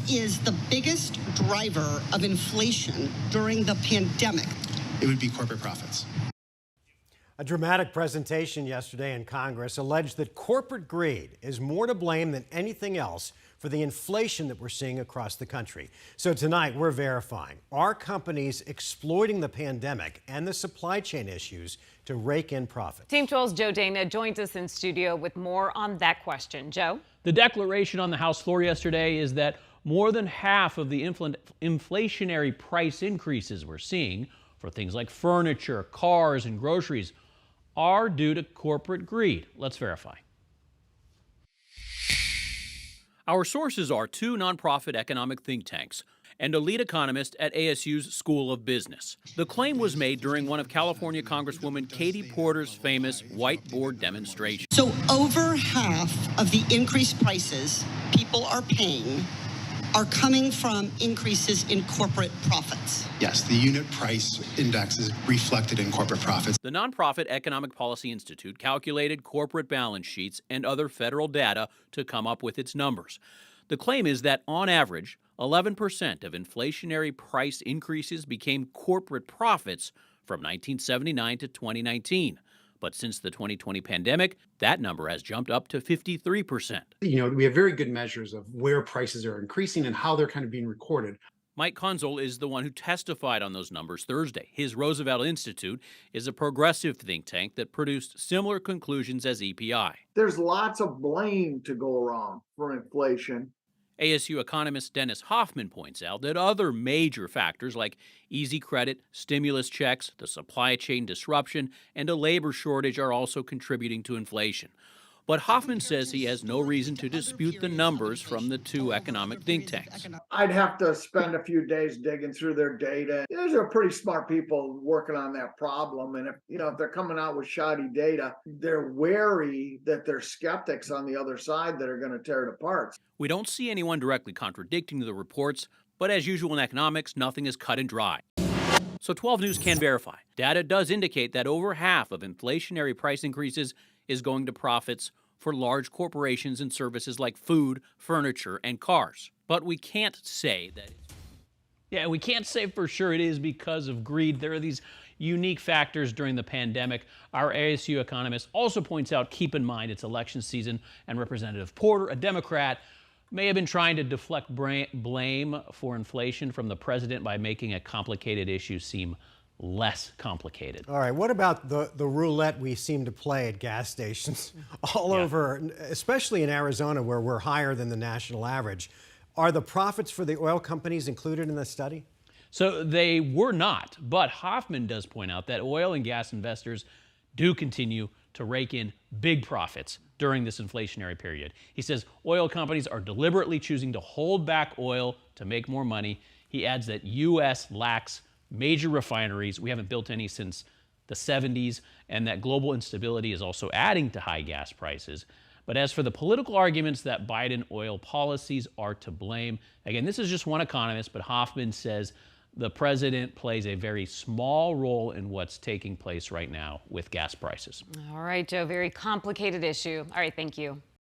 is the biggest driver of inflation during the pandemic? It would be corporate profits. A dramatic presentation yesterday in Congress alleged that corporate greed is more to blame than anything else for the inflation that we're seeing across the country. So tonight, we're verifying, are companies exploiting the pandemic and the supply chain issues to rake in profits? Team 12's Joe Dana joins us in studio with more on that question. Joe? The declaration on the House floor yesterday is that more than half of the inflationary price increases we're seeing for things like furniture, cars, and groceries are due to corporate greed. Let's verify. Our sources are two nonprofit economic think tanks and a lead economist at ASU's School of Business. The claim was made during one of California Congresswoman Katie Porter's famous whiteboard demonstrations. So over half of the increased prices people are paying are coming from increases in corporate profits. Yes, the unit price index is reflected in corporate profits. The nonprofit Economic Policy Institute calculated corporate balance sheets and other federal data to come up with its numbers. The claim is that, on average, 11% of inflationary price increases became corporate profits from 1979 to 2019. But since the 2020 pandemic, that number has jumped up to 53%. We have very good measures of where prices are increasing and how they're kind of being recorded. Mike Kunzel is the one who testified on those numbers Thursday. His Roosevelt Institute is a progressive think tank that produced similar conclusions as EPI. There's lots of blame to go around for inflation. ASU economist Dennis Hoffman points out that other major factors like easy credit, stimulus checks, the supply chain disruption, and a labor shortage are also contributing to inflation. But Hoffman says he has no reason to dispute the numbers from the two economic think tanks. I'd have to spend a few days digging through their data. Those are pretty smart people working on that problem. And if they're coming out with shoddy data, they're wary that there's skeptics on the other side that are going to tear it apart. We don't see anyone directly contradicting the reports, but as usual in economics, nothing is cut and dry. So 12 News can verify. Data does indicate that over half of inflationary price increases is going to profits for large corporations and services like food, furniture, and cars. But we can't say that. We can't say for sure it is because of greed. There are these unique factors during the pandemic. Our ASU economist also points out, keep in mind it's election season, and Representative Porter, a Democrat, may have been trying to deflect blame for inflation from the president by making a complicated issue seem less complicated. All right, what about the roulette we seem to play at gas stations all over, especially in Arizona, where we're higher than the national average? Are the profits for the oil companies included in the study? So they were not, but Hoffman does point out that oil and gas investors do continue to rake in big profits during this inflationary period. He says oil companies are deliberately choosing to hold back oil to make more money. He adds that U.S. lacks major refineries. We haven't built any since the 70s, and that global instability is also adding to high gas prices. But as for the political arguments that Biden oil policies are to blame, again, this is just one economist, but Hoffman says the president plays a very small role in what's taking place right now with gas prices. All right, Joe, very complicated issue. All right, thank you.